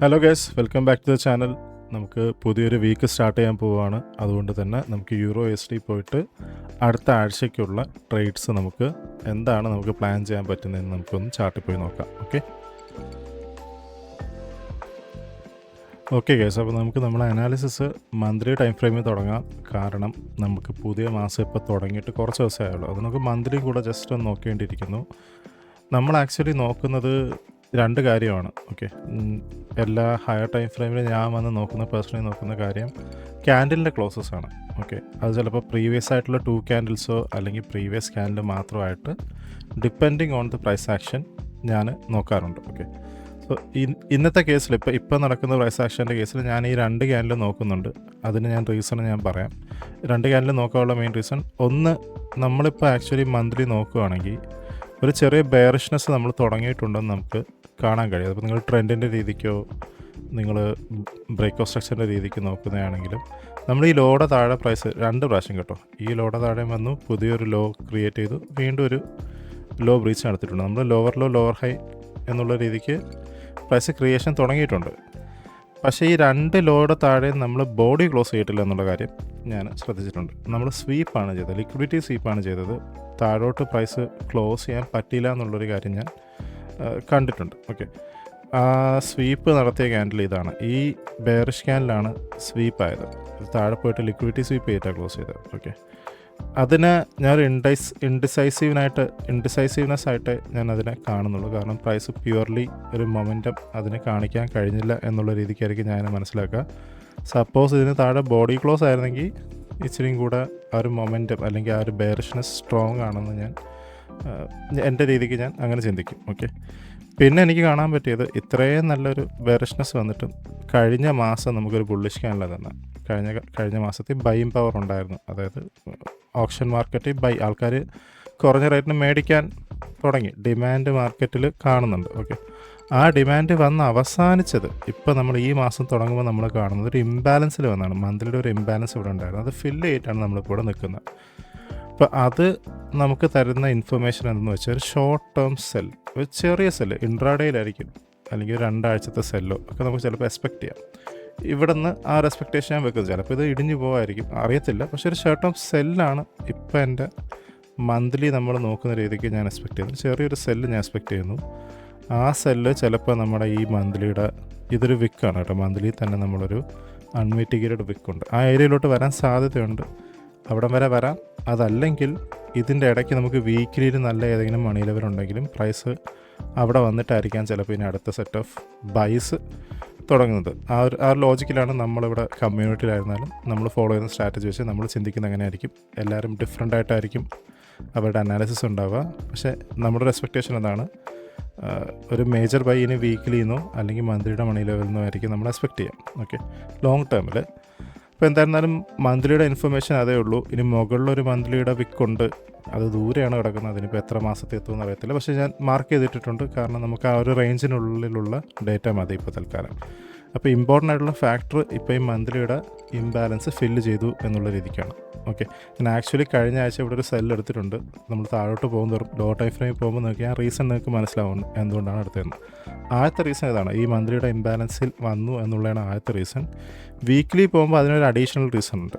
Hello guys, welcome back to the channel. നമുക്ക് പുതിയൊരു week start ചെയ്യാൻ പോവുകയാണ്. അതുകൊണ്ട് തന്നെ നമുക്ക് EURUSD പോയിട്ട് അടുത്ത ആഴ്ചയ്ക്കുള്ള ട്രേഡ്സ് നമുക്ക് എന്താണ് നമുക്ക് പ്ലാൻ ചെയ്യാൻ പറ്റുന്നതെന്ന് നമുക്കൊന്ന് ചാർട്ടിൽ പോയി നോക്കാം. ഓക്കെ ഗൈസ്, അപ്പോൾ നമുക്ക് നമ്മുടെ അനാലിസിസ് മന്ത്ലി ടൈം ഫ്രെയിമിൽ തുടങ്ങാം. കാരണം നമുക്ക് പുതിയ മാസം ഇപ്പോൾ തുടങ്ങിയിട്ട് കുറച്ച് ദിവസമേ ആയുള്ളൂ. അത് നമുക്ക് മന്ത്ലി കൂടെ ജസ്റ്റ് ഒന്ന് നോക്കേണ്ടിയിരിക്കുന്നു. നമ്മൾ ആക്ച്വലി നോക്കുന്നത് രണ്ട് കാര്യമാണ്. എല്ലാ ഹയർ ടൈം ഫ്രെയിമിൽ ഞാൻ വന്ന് പേഴ്സണലി നോക്കുന്ന കാര്യം ക്യാൻഡിലിൻ്റെ ക്ലോസസ് ആണ്. അത് ചിലപ്പോൾ പ്രീവിയസ് ആയിട്ടുള്ള 2 ക്യാൻഡിൽസോ അല്ലെങ്കിൽ പ്രീവിയസ് ക്യാൻഡിൽ മാത്രമായിട്ട് depending on the price action ഞാൻ നോക്കാറുണ്ട്. സോ ഇന്നത്തെ കേസിൽ ഇപ്പോൾ നടക്കുന്ന പ്രൈസ് ആക്ഷൻ്റെ കേസിൽ ഞാൻ ഈ 2 ക്യാൻഡിൽ നോക്കുന്നുണ്ട്. അതിന് ഞാൻ റീസൺ പറയാം. 2 ക്യാൻഡിൽ നോക്കാനുള്ള മെയിൻ റീസൺ, ഒന്ന്, നമ്മളിപ്പോൾ ആക്ച്വലി മന്ത്ലി നോക്കുകയാണെങ്കിൽ ഒരു ചെറിയ ബെയറിഷ്നെസ് നമ്മൾ തുടങ്ങിയിട്ടുണ്ടെന്ന് നമുക്ക് കാണാൻ കഴിയും. അതിപ്പോൾ നിങ്ങൾ ട്രെൻഡിൻ്റെ രീതിക്കോ നിങ്ങൾ ബ്രേക്ക് ഓഫ് സ്ട്രക്ചറിൻ്റെ രീതിക്ക് നോക്കുന്നതാണെങ്കിലും നമ്മൾ ഈ ലോയുടെ താഴെ പ്രൈസ് 2 പ്രാവശ്യം കേട്ടോ, ഈ ലോയുടെ താഴെ വന്നു പുതിയൊരു ലോ ക്രിയേറ്റ് ചെയ്തു, വീണ്ടും ഒരു ലോ ബ്രീച്ച് നടത്തിയിട്ടുണ്ട്. നമ്മൾ ലോവർ ലോ ലോവർ ഹൈ എന്നുള്ള രീതിക്ക് പ്രൈസ് ക്രിയേഷൻ തുടങ്ങിയിട്ടുണ്ട്. പക്ഷേ ഈ 2 ലോയുടെ താഴെ നമ്മൾ ബോഡി ക്ലോസ് ചെയ്തിട്ടില്ല എന്നുള്ള കാര്യം ഞാൻ ശ്രദ്ധിച്ചിട്ടുണ്ട്. നമ്മൾ സ്വീപ്പാണ് ചെയ്തത്, ലിക്വിഡിറ്റി സ്വീപ്പാണ് ചെയ്തത്. താഴോട്ട് പ്രൈസ് ക്ലോസ് ചെയ്യാൻ പറ്റില്ല എന്നുള്ളൊരു കാര്യം ഞാൻ കണ്ടിട്ടുണ്ട്. ആ സ്വീപ്പ് നടത്തിയ ക്യാൻഡിൽ ഇതാണ്. ഈ ബെയറിഷ് ക്യാൻഡിലാണ് സ്വീപ്പ് ആയത്. താഴെ പോയിട്ട് ലിക്വിഡിറ്റി സ്വീപ്പ് ചെയ്തിട്ടാണ് ക്ലോസ് ചെയ്തത്. അതിന് ഞാൻ ഇൻഡിസൈസീവ്നെസ് ആയിട്ട് ഞാൻ അതിനെ കാണുന്നുള്ളൂ. കാരണം പ്രൈസ് പ്യുവർലി ഒരു മൊമെൻറ്റം അതിനെ കാണിക്കാൻ കഴിഞ്ഞില്ല എന്നുള്ള രീതിക്കായിരിക്കും ഞാൻ മനസ്സിലാക്കുക. സപ്പോസ് ഇതിന് താഴെ ബോഡി ക്ലോസ് ആയിരുന്നെങ്കിൽ ഇച്ചിരിയും കൂടെ ആ ഒരു മൊമെൻറ്റം അല്ലെങ്കിൽ ആ ഒരു ബെയറിഷ്നെസ് സ്ട്രോങ് ആണെന്ന് ഞാൻ എൻ്റെ രീതിക്ക് ഞാൻ അങ്ങനെ ചിന്തിക്കും. പിന്നെ എനിക്ക് കാണാൻ പറ്റിയത്, ഇത്രയും നല്ലൊരു ബെയറിഷ്നെസ് വന്നിട്ടും കഴിഞ്ഞ മാസം നമുക്കൊരു ബുള്ളിഷ് ക്യാൻഡിൽ തന്നെ കഴിഞ്ഞ മാസത്തിൽ ബൈയിങ് പവർ ഉണ്ടായിരുന്നു. അതായത് ഓപ്ഷൻ മാർക്കറ്റിൽ ആൾക്കാർ കുറഞ്ഞ റേറ്റിന് മേടിക്കാൻ തുടങ്ങി, ഡിമാൻഡ് മാർക്കറ്റിൽ കാണുന്നുണ്ട്. ആ ഡിമാൻഡ് വന്ന് അവസാനിച്ചത് ഇപ്പോൾ നമ്മൾ ഈ മാസം തുടങ്ങുമ്പോൾ നമ്മൾ കാണുന്നത് ഒരു ഇംബാലൻസിൽ വന്നാണ്. മന്ത്ലിയുടെ ഒരു ഇംബാലൻസ് ഇവിടെ ഉണ്ടായിരുന്നു. അത് ഫില്ല് ചെയ്തിട്ടാണ് നമ്മളിപ്പോൾ ഇവിടെ നിൽക്കുന്നത്. അപ്പോൾ അത് നമുക്ക് തരുന്ന ഇൻഫർമേഷൻ എന്തെന്ന് വെച്ചാൽ ഒരു ഷോർട്ട് ടേം സെൽ, ഒരു ചെറിയ സെല്ല് ഇൻട്രാഡേയിലായിരിക്കും, അല്ലെങ്കിൽ 2 ആഴ്ചത്തെ സെല്ലോ ഒക്കെ നമുക്ക് ചിലപ്പോൾ എക്സ്പെക്റ്റ് ചെയ്യാം. ഇവിടെ നിന്ന് ആ ഒരു എക്സ്പെക്റ്റേഷൻ ഞാൻ വെക്കുന്നത്. ചിലപ്പോൾ ഇത് ഇടിഞ്ഞു പോകായിരിക്കും, അറിയത്തില്ല. പക്ഷേ ഒരു ഷോർട്ട് ടേം സെല്ലാണ് ഇപ്പോൾ എൻ്റെ മന്ത്ലി നമ്മൾ നോക്കുന്ന രീതിക്ക് ഞാൻ എക്സ്പെക്റ്റ് ചെയ്യുന്നു. ചെറിയൊരു സെല്ല് ഞാൻ എക്സ്പെക്റ്റ് ചെയ്യുന്നു. ആ സെല്ല് ചിലപ്പോൾ നമ്മുടെ ഈ മന്ത്ലിയുടെ ഇതൊരു വിക്കാണ് കേട്ടോ. മന്ത്ലി തന്നെ നമ്മളൊരു അൺമിറ്റിഗേറ്റഡ് വിക്കുണ്ട്. ആ ഏരിയയിലോട്ട് വരാൻ സാധ്യതയുണ്ട്. അവിടം വരെ വരാം. അതല്ലെങ്കിൽ ഇതിൻ്റെ ഇടയ്ക്ക് നമുക്ക് വീക്കിലിയിൽ നല്ല ഏതെങ്കിലും മണി ലെവൽ ഉണ്ടെങ്കിലും പ്രൈസ് അവിടെ വന്നിട്ടായിരിക്കാം ചിലപ്പോൾ ഇനി അടുത്ത സെറ്റ് ഓഫ് ബൈസ് തുടങ്ങുന്നത്. ആ ഒരു ലോജിക്കിലാണ് നമ്മളിവിടെ കമ്മ്യൂണിറ്റിയിലായിരുന്നാലും നമ്മൾ ഫോളോ ചെയ്യുന്ന സ്ട്രാറ്റജി വെച്ച് നമ്മൾ ചിന്തിക്കുന്നത് എങ്ങനെയായിരിക്കും. എല്ലാവരും ഡിഫറെൻ്റ് ആയിട്ടായിരിക്കും അവരുടെ അനാലിസിസ് ഉണ്ടാവുക. പക്ഷേ നമ്മുടെ എക്സ്പെക്റ്റേഷൻ എന്താണ്, ഒരു മേജർ ബൈ ഇനി വീക്കിലിന്നോ അല്ലെങ്കിൽ മന്ത്ലിയുടെ മണി ലെവലിൽ നിന്നോ ആയിരിക്കും നമ്മൾ എക്സ്പെക്റ്റ് ചെയ്യാം. ലോങ് ടേമിൽ ഇപ്പോൾ എന്തായിരുന്നാലും മന്ത്ലിയുടെ ഇൻഫർമേഷൻ അതേ ഉള്ളൂ. ഇനി മുകളിലൊരു മന്ത്ലിയുടെ വിക്കുണ്ട്, അത് ദൂരെയാണ് കിടക്കുന്നത്. അതിനിപ്പോൾ എത്ര മാസത്തെ എത്തുമെന്ന് അറിയത്തില്ല. പക്ഷേ ഞാൻ മാർക്ക് ചെയ്തിട്ടിട്ടുണ്ട്. കാരണം നമുക്ക് ആ ഒരു റേഞ്ചിനുള്ളിലുള്ള ഡേറ്റ മതി ഇപ്പോൾ തൽക്കാലം. അപ്പോൾ ഇമ്പോർട്ടൻ്റ് ആയിട്ടുള്ള ഫാക്ടർ ഇപ്പോൾ ഈ മന്ത്ലിയുടെ ഇംബാലൻസ് ഫില്ല് ചെയ്തു എന്നുള്ള രീതിക്കാണ്. ഞാൻ ആക്ച്വലി കഴിഞ്ഞ ആഴ്ച ഇവിടെ ഒരു സെൽ എടുത്തിട്ടുണ്ട്. നമ്മൾ താഴോട്ട് പോകുന്നതോറും ലോ ടൈം ഫ്രെയിമിൽ പോകുമ്പോൾ നോക്കിയാൽ ആ റീസൺ നിങ്ങൾക്ക് മനസ്സിലാവുന്നു എന്തുകൊണ്ടാണ് എടുത്തതെന്ന്. ആദ്യത്തെ റീസൺ ഇതാണ്, ഈ മന്ത്ലിയുടെ ഇംബാലൻസിൽ വന്നു എന്നുള്ളതാണ് ആദ്യത്തെ റീസൺ. വീക്കിലി പോകുമ്പോൾ അതിനൊരു അഡീഷണൽ റീസൺ ഉണ്ട്.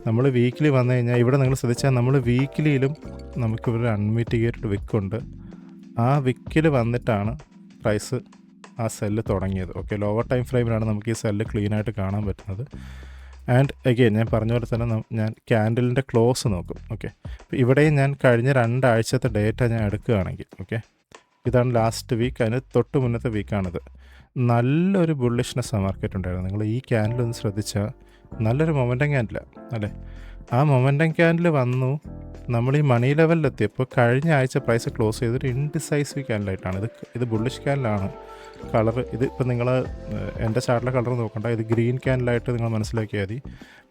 നമ്മൾ വീക്കിലി വന്നു കഴിഞ്ഞാൽ ഇവിടെ നിങ്ങൾ ശ്രദ്ധിച്ചാൽ നമ്മൾ വീക്കിലിയിലും നമുക്കിവിടെ അൺമിറ്റിഗേറ്റഡ് വിക്കുണ്ട്. ആ വിക്കിൽ വന്നിട്ടാണ് പ്രൈസ് ആ സെല്ല് തുടങ്ങിയത്. ലോവർ ടൈം ഫ്രെയിമിലാണ് നമുക്ക് ഈ സെല്ല് ക്ലീനായിട്ട് കാണാൻ പറ്റുന്നത്. ആൻഡ് അഗെയിൻ ഞാൻ പറഞ്ഞ പോലെ തന്നെ ഞാൻ ക്യാൻഡിലിൻ്റെ ക്ലോസ് നോക്കും. അപ്പോൾ ഇവിടെയും ഞാൻ കഴിഞ്ഞ 2 ആഴ്ചത്തെ ഡേറ്റ ഞാൻ എടുക്കുകയാണെങ്കിൽ ഇതാണ് ലാസ്റ്റ് വീക്ക്, അതിന് തൊട്ട് മുന്നത്തെ വീക്കാണിത്. നല്ലൊരു ബുള്ളിഷ്നെസ് മാർക്കറ്റ് ഉണ്ടായിരുന്നു. നിങ്ങൾ ഈ ക്യാൻഡിൽ ഒന്ന് ശ്രദ്ധിച്ചാൽ നല്ലൊരു മൊമെൻറ്റം ക്യാൻഡിലാണ് അല്ലേ. ആ മൊമെൻറ്റം ക്യാൻഡിൽ വന്നു നമ്മൾ ഈ മണി ലെവലിലെത്തിയപ്പോൾ കഴിഞ്ഞ ആഴ്ച പ്രൈസ് ക്ലോസ് ചെയ്തൊരു ഇൻഡിസൈസീവ് ക്യാൻഡിലായിട്ടാണ്. ഇത് ബുള്ളിഷ് ക്യാൻഡിലാണ്. കളർ ഇത് ഇപ്പോൾ നിങ്ങൾ എൻ്റെ ചാർട്ടിലെ കളർ നോക്കണ്ട, ഇത് ഗ്രീൻ ക്യാൻഡിലായിട്ട് നിങ്ങൾ മനസ്സിലാക്കിയാൽ മതി.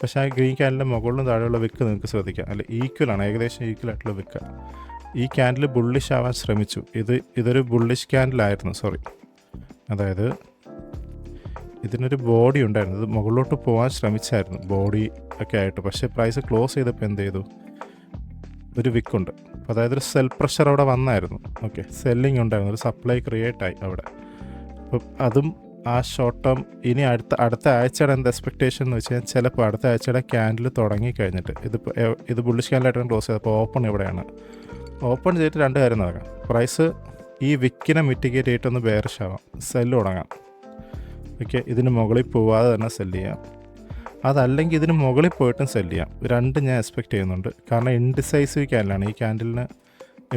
പക്ഷേ ആ ഗ്രീൻ ക്യാൻഡിൻ്റെ മുകളിലും താഴെയുള്ള വിക്ക് നിങ്ങൾക്ക് ശ്രദ്ധിക്കാം അല്ലെ, ഈക്വലാണ്, ഏകദേശം ഈക്വലായിട്ടുള്ള വിക്ക്. ഈ ക്യാൻഡിൽ ബുള്ളിഷ് ആവാൻ ശ്രമിച്ചു. ഇതൊരു ബുള്ളിഷ് ക്യാൻഡിലായിരുന്നു, അതായത് ഇതിനൊരു ബോഡി ഉണ്ടായിരുന്നു. ഇത് മുകളിലോട്ട് പോകാൻ ശ്രമിച്ചായിരുന്നു ബോഡി ഒക്കെ ആയിട്ട്. പക്ഷേ പ്രൈസ് ക്ലോസ് ചെയ്തപ്പോൾ എന്ത് ചെയ്തു, ഒരു വിക്കുണ്ട്. അതായത് ഒരു സെൽ പ്രഷർ അവിടെ വന്നായിരുന്നു. സെല്ലിങ് ഉണ്ടായിരുന്നു, ഒരു സപ്ലൈ ക്രിയേറ്റ് ആയി അവിടെ. അപ്പം അതും ആ ഷോർട്ട് ടേം ഇനി അടുത്ത ആഴ്ചയുടെ എന്ത് എക്സ്പെക്റ്റേഷൻ എന്ന് വെച്ച് കഴിഞ്ഞാൽ ചിലപ്പോൾ അടുത്ത ആഴ്ചയുടെ ക്യാൻഡിൽ തുടങ്ങി കഴിഞ്ഞിട്ട് ഇത് ബുള്ളിഷ് ക്യാൻഡിലായിട്ടാണ് ക്ലോസ് ചെയ്തത്. അപ്പോൾ ഓപ്പൺ ഇവിടെയാണ്. ഓപ്പൺ ചെയ്തിട്ട് രണ്ട് കാര്യം നടക്കാം. പ്രൈസ് ഈ വിക്കിനെ മിറ്റിഗേറ്റ് ചെയ്തിട്ടൊന്ന് ബെയറിഷ് ആവാം, സെല്ല് തുടങ്ങാം. ഓക്കെ, ഇതിന് മുകളിൽ പോവാതെ തന്നെ സെല്ല് ചെയ്യാം. അതല്ലെങ്കിൽ ഇതിന് മുകളിൽ പോയിട്ടും സെല്ല് ചെയ്യാം. രണ്ടും ഞാൻ എക്സ്പെക്റ്റ് ചെയ്യുന്നുണ്ട്. കാരണം ഇൻഡിസൈസീവ് ക്യാൻഡിലാണ്. ഈ ക്യാൻഡിലിന്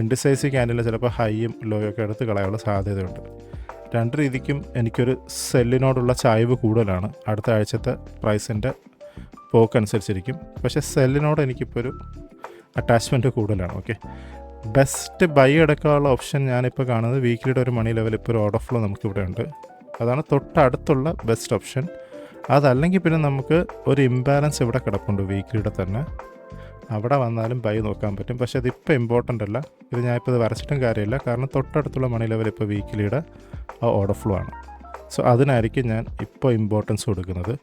ഇൻഡിസൈസീവ് ക്യാൻഡിലിന് ചിലപ്പോൾ ഹൈയും ലോയും ഒക്കെ എടുത്ത് കളയാനുള്ള സാധ്യതയുണ്ട്. രണ്ട് രീതിക്കും എനിക്കൊരു സെല്ലിനോടുള്ള ചായ്വ് കൂടുതലാണ്. അടുത്ത ആഴ്ചത്തെ പ്രൈസിൻ്റെ പോക്കനുസരിച്ചിരിക്കും. പക്ഷേ സെല്ലിനോട് എനിക്കിപ്പോൾ ഒരു അറ്റാച്ച്മെൻറ്റ് കൂടുതലാണ്. ഓക്കെ, ബെസ്റ്റ് ബൈ എടുക്കാനുള്ള ഓപ്ഷൻ ഞാനിപ്പോൾ കാണുന്നത് വീക്കിലിയുടെ ഒരു മണി ലെവൽ ഇപ്പോൾ ഒരു ഓർഡർ ഫ്ലോ നമുക്കിവിടെ ഉണ്ട്. അതാണ് തൊട്ടടുത്തുള്ള ബെസ്റ്റ് ഓപ്ഷൻ. അതല്ലെങ്കിൽ പിന്നെ നമുക്ക് ഒരു ഇംബാലൻസ് ഇവിടെ കിടപ്പുണ്ട് വീക്കിലിയുടെ തന്നെ, അവിടെ വന്നാലും ബൈ നോക്കാൻ പറ്റും. പക്ഷേ അതിപ്പോൾ ഇമ്പോർട്ടൻ്റ് അല്ല. ഇത് ഞാനിപ്പോൾ ഇത് വരച്ചിട്ടും കാര്യമില്ല. കാരണം തൊട്ടടുത്തുള്ള മണി ലെവൽ ഇപ്പോൾ വീക്കിലിയുടെ ആ ഓർഡർ ഫ്ലോ ആണ്. സോ അതിനായിരിക്കും ഞാൻ ഇപ്പോൾ ഇമ്പോർട്ടൻസ് കൊടുക്കുന്നത്.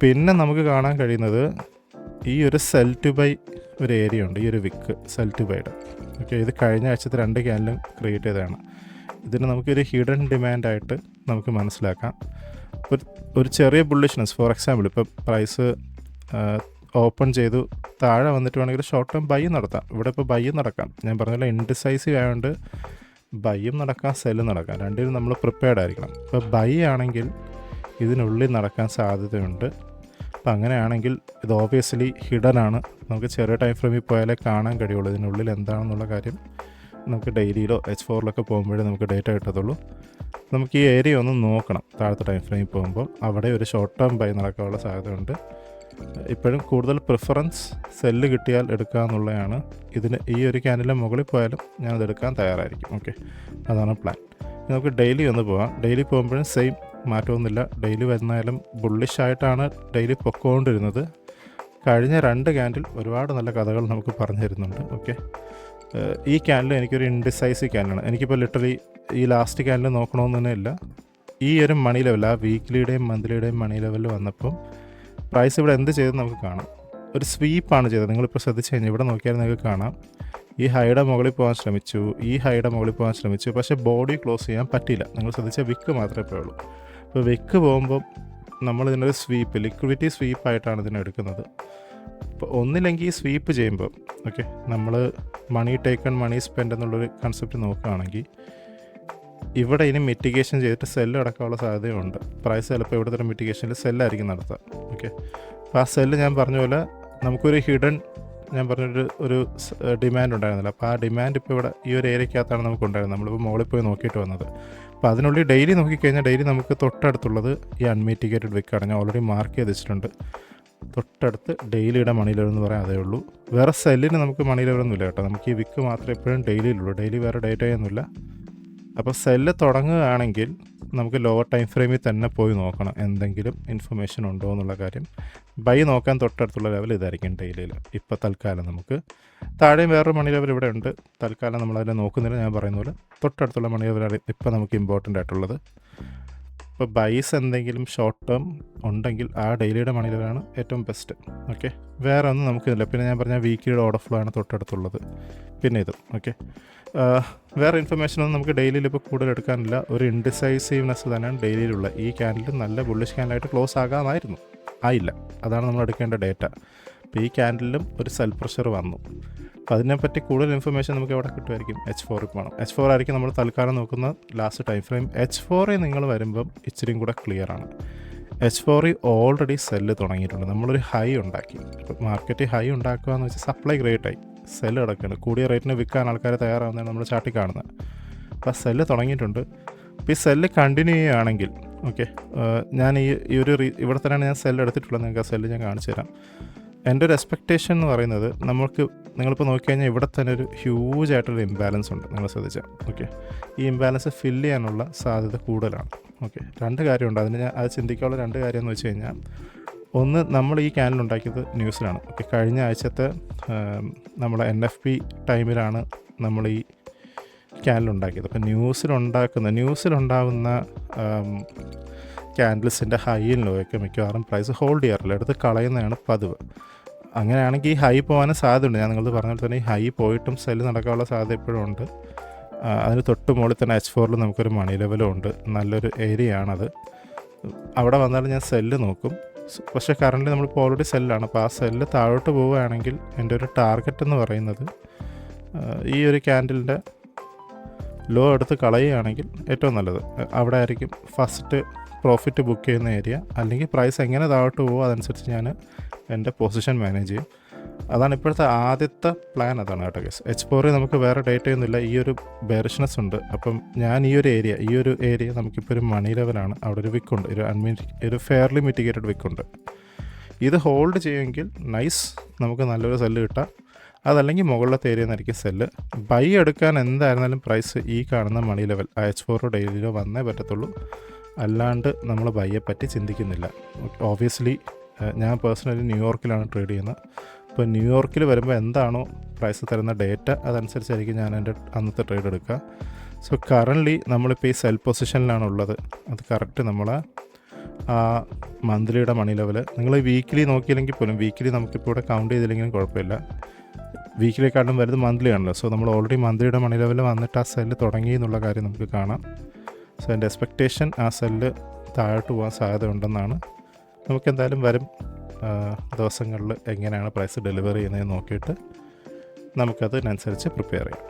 പിന്നെ നമുക്ക് കാണാൻ കഴിയുന്നത് ഈ ഒരു സെൽ ടു ബൈ ഒരു ഏരിയ ഉണ്ട്, ഈ ഒരു വിക്ക് സെൽ ടു ബൈയുടെ. ഓക്കെ, ഇത് കഴിഞ്ഞ ആഴ്ചത്തെ രണ്ട് ക്യാൻഡിലും ക്രിയേറ്റ് ചെയ്തതാണ്. ഇതിന് നമുക്കൊരു ഹിഡൻ ഡിമാൻഡായിട്ട് നമുക്ക് മനസ്സിലാക്കാം. ഒരു ചെറിയ ബുള്ളിഷ്നെസ്, ഫോർ എക്സാമ്പിൾ ഇപ്പോൾ പ്രൈസ് ഓപ്പൺ ചെയ്തു താഴെ വന്നിട്ട് വേണമെങ്കിൽ ഷോർട്ട് ടേം ബൈ നടത്താം. ഇവിടെ ഇപ്പോൾ ബൈ നടക്കാം. ഞാൻ പറഞ്ഞ ഇൻഡിസൈസീവ് ആയതുകൊണ്ട് ബൈയും നടക്കാം, സെല്ലും നടക്കാം. രണ്ടിനും നമ്മൾ പ്രിപ്പയർഡ് ആയിരിക്കണം. ഇപ്പോൾ ബൈ ആണെങ്കിൽ ഇതിനുള്ളിൽ നടക്കാൻ സാധ്യതയുണ്ട്. അപ്പോൾ അങ്ങനെയാണെങ്കിൽ ഇത് ഓബിയസ്ലി ഹിഡൻ ആണ്. നമുക്ക് ചെറിയ ടൈം ഫ്രെയിമിൽ പോയാലേ കാണാൻ കഴിയുള്ളൂ ഇതിനുള്ളിൽ എന്താണെന്നുള്ള കാര്യം. നമുക്ക് ഡെയിലിയിലോ H4 പോകുമ്പോഴേ നമുക്ക് ഡേറ്റ കിട്ടത്തുള്ളൂ. നമുക്ക് ഈ ഏരിയ ഒന്ന് നോക്കണം. താഴത്തെ ടൈം ഫ്രെയിമിൽ പോകുമ്പോൾ അവിടെ ഒരു ഷോർട്ട് ടേം ബൈ നടക്കാനുള്ള സാധ്യതയുണ്ട്. ഇപ്പോഴും കൂടുതൽ പ്രിഫറൻസ് സെല്ല് കിട്ടിയാൽ എടുക്കുക എന്നുള്ളതാണ്. ഇതിന് ഈ ഒരു ക്യാൻഡിലെ മുകളിൽ പോയാലും ഞാനത് എടുക്കാൻ തയ്യാറായിരിക്കും. ഓക്കെ, അതാണ് പ്ലാൻ. നമുക്ക് ഡെയിലി ഒന്ന് പോവാം. ഡെയിലി പോകുമ്പോഴും സെയിം മാറ്റമൊന്നുമില്ല. ഡെയിലി വരുന്നാലും ബുള്ളിഷായിട്ടാണ് ഡെയിലി പൊക്കോണ്ടിരുന്നത്. കഴിഞ്ഞ രണ്ട് ക്യാൻഡിൽ ഒരുപാട് നല്ല കഥകൾ നമുക്ക് പറഞ്ഞു തരുന്നുണ്ട്. ഓക്കെ, ഈ ക്യാൻഡിൽ എനിക്കൊരു ഇൻഡിസൈസീവ് ക്യാൻഡിലാണ്. എനിക്കിപ്പോൾ ലിറ്ററലി ഈ ലാസ്റ്റ് ക്യാൻഡിൽ നോക്കണമെന്ന് തന്നെ ഇല്ല. ഈ ഒരു മണി ലെവൽ, ആ വീക്ക്ലിയുടെയും മന്ത്ലിയുടെയും മണി ലെവലിൽ വന്നപ്പം പ്രൈസ് ഇവിടെ എന്ത് ചെയ്തെന്ന് നമുക്ക് കാണാം. ഒരു സ്വീപ്പാണ് ചെയ്തത്. നിങ്ങളിപ്പോൾ ശ്രദ്ധിച്ച് കഴിഞ്ഞാൽ ഇവിടെ നോക്കിയാൽ നിങ്ങൾക്ക് കാണാം. ഈ ഹൈയുടെ മുകളിൽ പോകാൻ ശ്രമിച്ചു, ഈ ഹൈയുടെ മുകളിൽ പോകാൻ ശ്രമിച്ചു, പക്ഷേ ബോഡി ക്ലോസ് ചെയ്യാൻ പറ്റിയില്ല. നിങ്ങൾ ശ്രദ്ധിച്ചാൽ വിക്ക് മാത്രമേ പോയുള്ളൂ. അപ്പോൾ വിക്ക് പോകുമ്പം നമ്മളിതിനൊരു സ്വീപ്പ്, ലിക്വിഡിറ്റി സ്വീപ്പായിട്ടാണ് ഇതിനെടുക്കുന്നത്. അപ്പോൾ ഒന്നില്ലെങ്കിൽ സ്വീപ്പ് ചെയ്യുമ്പോൾ ഓക്കെ, നമ്മൾ മണി ടേക്കൺ മണി സ്പെൻഡ് എന്നുള്ളൊരു കൺസെപ്റ്റ് നോക്കുകയാണെങ്കിൽ ഇവിടെ ഇനി മിറ്റിഗേഷൻ ചെയ്തിട്ട് സെല്ല് അടക്കമുള്ള സാധ്യതയുണ്ട്. പ്രൈസ് ചിലപ്പോൾ ഇവിടെ തന്നെ മിറ്റിഗേഷനിൽ സെല്ലായിരിക്കും നടത്തുക. ഓക്കെ, അപ്പോൾ ആ സെല്ല് ഞാൻ പറഞ്ഞ പോലെ നമുക്കൊരു ഹിഡൻ, ഞാൻ പറഞ്ഞൊരു ഡിമാൻഡ് ഉണ്ടായിരുന്നില്ല. അപ്പോൾ ആ ഡിമാൻഡ് ഇപ്പോൾ ഇവിടെ ഈ ഒരു ഏരിയക്കകത്താണ് നമുക്ക് ഉണ്ടായിരുന്നത്. നമ്മളിപ്പോൾ മുകളിൽ പോയി നോക്കിയിട്ട് വന്നത്. അപ്പോൾ അതിനുള്ളിൽ ഡെയിലി നോക്കിക്കഴിഞ്ഞാൽ ഡെയിലി നമുക്ക് തൊട്ടടുത്തുള്ളത് ഈ അൺമിറ്റിഗേറ്റഡ് വിക്കാണ്. ഞാൻ ഓൾറെഡി മാർക്ക് ചെയ്ത് വെച്ചിട്ടുണ്ട്. തൊട്ടടുത്ത് ഡെയിലിയുടെ മണി ലെവൽ എന്ന് പറയാൻ അതേ ഉള്ളൂ. വേറെ സെല്ലിന് നമുക്ക് മണി ലെവലൊന്നുമില്ല കേട്ടോ. നമുക്ക് ഈ വിക്ക് മാത്രമേ എപ്പോഴും ഡെയിലിയിലുള്ളൂ. ഡെയിലി വേറെ ഡേറ്റയൊന്നുമില്ല. അപ്പോൾ സെല്ല് തുടങ്ങുകയാണെങ്കിൽ നമുക്ക് ലോവർ ടൈം ഫ്രെയിമിൽ തന്നെ പോയി നോക്കണം എന്തെങ്കിലും ഇൻഫർമേഷൻ ഉണ്ടോ എന്നുള്ള കാര്യം. ബൈ നോക്കാൻ തൊട്ടടുത്തുള്ള ലെവൽ ഇതായിരിക്കും ഡെയിലിയിൽ. ഇപ്പോൾ തൽക്കാലം നമുക്ക് താഴെയും വേറൊരു മണി ലെവൽ ഇവിടെ ഉണ്ട്. തൽക്കാലം നമ്മളതിനെ നോക്കുന്നില്ല. ഞാൻ പറയുന്ന പോലെ തൊട്ടടുത്തുള്ള മണി ലെവലാണ് ഇപ്പോൾ നമുക്ക് ഇമ്പോർട്ടൻ്റ് ആയിട്ടുള്ളത്. ഇപ്പോൾ ബൈസ് എന്തെങ്കിലും ഷോർട്ട് ടേം ഉണ്ടെങ്കിൽ ആ ഡെയിലിയുടെ മണി ലെവലാണ് ഏറ്റവും ബെസ്റ്റ്. ഓക്കെ, വേറെ ഒന്നും നമുക്കില്ല. പിന്നെ ഞാൻ പറഞ്ഞാൽ വീക്കിലിയുടെ ഓർഡർ ഫ്ലോ ആണ് തൊട്ടടുത്തുള്ളത്. പിന്നെ ഇതും ഓക്കെ. വേറെ ഇൻഫർമേഷനൊന്നും നമുക്ക് ഡെയിലിയിൽ ഇപ്പോൾ കൂടുതൽ എടുക്കാനില്ല. ഒരു ഇൻഡിസൈസീവ്നെസ് തന്നെയാണ് ഡെയിലിയിലുള്ള. ഈ ക്യാൻഡിൽ നല്ല ബുള്ളിഷ് ക്യാൻഡിലായിട്ട് ക്ലോസ് ആകാമായിരുന്നു, ആയില്ല. അതാണ് നമ്മൾ എടുക്കേണ്ട ഡേറ്റ. അപ്പോൾ ഈ ക്യാൻഡിലും ഒരു സെൽ പ്രഷർ വന്നു. അപ്പോൾ അതിനെപ്പറ്റി കൂടുതൽ ഇൻഫർമേഷൻ നമുക്ക് എവിടെ കിട്ടുമായിരിക്കും? H4 വേണം. H4 ആയിരിക്കും നമ്മൾ തൽക്കാലം നോക്കുന്ന ലാസ്റ്റ് ടൈം ഫ്രെയിം. H4 നിങ്ങൾ വരുമ്പം ഇച്ചിരിയും കൂടെ ക്ലിയർ ആണ്. H4 ഓൾറെഡി സെല്ല് തുടങ്ങിയിട്ടുണ്ട്. നമ്മളൊരു ഹൈ ഉണ്ടാക്കി. ഇപ്പോൾ മാർക്കറ്റിൽ ഹൈ ഉണ്ടാക്കുക എന്ന് വെച്ചാൽ സപ്ലൈ ഗ്രേറ്റായി സെല്ല് കിടക്കുകയാണ്. കൂടിയ റേറ്റിന് വിൽക്കാൻ ആൾക്കാർ തയ്യാറാവുന്നതാണ് നമ്മൾ ചാർട്ടിൽ കാണുന്നത്. അപ്പോൾ സെല്ല് തുടങ്ങിയിട്ടുണ്ട്. അപ്പോൾ ഈ സെല്ല് കണ്ടിന്യൂ ചെയ്യുകയാണെങ്കിൽ ഓക്കെ, ഞാൻ ഈ ഒരു ഇവിടെ തന്നെയാണ് ഞാൻ സെല്ല് എടുത്തിട്ടുള്ളത്. നിങ്ങൾക്ക് ആ സെല്ല് ഞാൻ കാണിച്ചു തരാം. എൻ്റെ ഒരു എക്സ്പെക്റ്റേഷൻ എന്ന് പറയുന്നത് നിങ്ങളിപ്പോൾ നോക്കിക്കഴിഞ്ഞാൽ ഇവിടെ തന്നെ ഒരു ഹ്യൂജ് ആയിട്ടൊരു ഇംബാലൻസ് ഉണ്ട്. നിങ്ങൾ ശ്രദ്ധിച്ചാൽ ഓക്കെ, ഈ ഇംബാലൻസ് ഫില്ല് ചെയ്യാനുള്ള സാധ്യത കൂടുതലാണ്. ഓക്കെ, രണ്ട് കാര്യമുണ്ട്. അതിന് ഞാൻ അത് ചിന്തിക്കാനുള്ള രണ്ട് കാര്യം എന്ന് വെച്ച് കഴിഞ്ഞാൽ, ഒന്ന്, നമ്മൾ ഈ ക്യാൻഡിൽ ഉണ്ടാക്കിയത് ന്യൂസിലാണ്. ഓക്കെ, കഴിഞ്ഞ ആഴ്ചത്തെ നമ്മളെ NFP ടൈമിലാണ് നമ്മൾ ഈ ക്യാൻഡിൽ ഉണ്ടാക്കിയത്. അപ്പോൾ ന്യൂസിലുണ്ടാവുന്ന ക്യാൻഡിൽസിൻ്റെ ഹൈയും ലോയൊക്കെ മിക്കവാറും പ്രൈസ് ഹോൾഡ് ചെയ്യാറില്ല, എടുത്ത് കളയുന്നതാണ് പതിവ്. അങ്ങനെയാണെങ്കിൽ ഈ ഹൈ പോകാനും സാധ്യതയുണ്ട്. ഞാൻ നിങ്ങളത് പറഞ്ഞാൽ തന്നെ ഈ ഹൈ പോയിട്ടും സെല്ല് നടക്കാനുള്ള സാധ്യത എപ്പോഴും ഉണ്ട്. അതിന് തൊട്ട് മുകളിൽ തന്നെ H4 നമുക്കൊരു മണി ലെവലും ഉണ്ട്. നല്ലൊരു ഏരിയ ആണത്. അവിടെ വന്നാലും ഞാൻ സെല്ല് നോക്കും. പക്ഷേ കറൻ്റ് നമ്മളിപ്പോൾ ഓൾറെഡി സെല്ലാണ്. അപ്പോൾ ആ സെല്ല് താഴോട്ട് പോവുകയാണെങ്കിൽ എൻ്റെ ഒരു ടാർഗറ്റ് എന്ന് പറയുന്നത് ഈ ഒരു ക്യാൻഡിലിൻ്റെ ലോ എടുത്ത് കളയുകയാണെങ്കിൽ ഏറ്റവും നല്ലത്. അവിടെ ആയിരിക്കും ഫസ്റ്റ് പ്രോഫിറ്റ് ബുക്ക് ചെയ്യുന്ന ഏരിയ. അല്ലെങ്കിൽ പ്രൈസ് എങ്ങനെ താഴോട്ട് പോകുമോ അതനുസരിച്ച് ഞാൻ എൻ്റെ പൊസിഷൻ മാനേജ് ചെയ്യും. അതാണ് ഇപ്പോഴത്തെ ആദ്യത്തെ പ്ലാൻ. അതാണ് കേട്ടോ ഗൈസ്. H4 നമുക്ക് വേറെ ഡേറ്റയൊന്നുമില്ല. ഈ ഒരു ബെയറിഷ്നെസ് ഉണ്ട്. അപ്പം ഞാൻ ഈ ഒരു ഏരിയ നമുക്കിപ്പോൾ ഒരു മണി ലെവലാണ്. അവിടെ ഒരു വിക്കുണ്ട്, ഒരു ഫെയർലി മിറ്റിഗേറ്റഡ് വിക്കുണ്ട്. ഇത് ഹോൾഡ് ചെയ്യുമെങ്കിൽ നൈസ്, നമുക്ക് നല്ലൊരു സെല്ല് കിട്ടാം. അതല്ലെങ്കിൽ മുകളിലത്തെ ഏരിയ നിന്നായിരിക്കും സെല്ല്. ബൈ എടുക്കാൻ എന്തായിരുന്നാലും പ്രൈസ് ഈ കാണുന്ന മണി ലെവൽ H4 ഡെയിലിയിലോ വന്നേ പറ്റത്തുള്ളൂ. അല്ലാണ്ട് നമ്മൾ ബൈയെ പറ്റി ചിന്തിക്കുന്നില്ല. ഓബ്വിയസ്ലി ഞാൻ പേഴ്സണലി ന്യൂയോർക്കിലാണ് ട്രേഡ് ചെയ്യുന്നത്. ഇപ്പോൾ ന്യൂയോർക്കിൽ വരുമ്പോൾ എന്താണോ പ്രൈസ് തരുന്ന ഡേറ്റ അതനുസരിച്ചായിരിക്കും ഞാൻ എൻ്റെ അന്നത്തെ ട്രേഡ് എടുക്കുക. സോ കറൻ്റ്ലി നമ്മളിപ്പോൾ ഈ സെൽ പൊസിഷനിലാണുള്ളത്. അത് കറക്റ്റ് നമ്മൾ ആ മന്ത്ലിയുടെ മണി ലെവൽ നിങ്ങൾ വീക്കിലി നോക്കിയില്ലെങ്കിൽ പോലും, വീക്കിലി നമുക്കിപ്പോൾ ഇവിടെ കൗണ്ട് ചെയ്തില്ലെങ്കിലും കുഴപ്പമില്ല. വീക്കിലേക്കാളും വരുന്നത് മന്ത്ലി ആണല്ലോ. സോ നമ്മൾ ഓൾറെഡി മന്ത്ലിയുടെ മണി ലെവൽ വന്നിട്ട് ആ സെല്ല് തുടങ്ങി എന്നുള്ള കാര്യം നമുക്ക് കാണാം. സോ എൻ്റെ എക്സ്പെക്റ്റേഷൻ ആ സെല്ല് താഴോട്ട് പോകാൻ സാധ്യത ഉണ്ടെന്നാണ്. നമുക്കെന്തായാലും വരും ദിവസങ്ങളിൽ എങ്ങനെയാണ് പ്രൈസ് ഡെലിവറി ചെയ്യുന്നതെന്ന് നോക്കിയിട്ട് നമുക്കതിനനുസരിച്ച് പ്രിപ്പയർ ചെയ്യാം.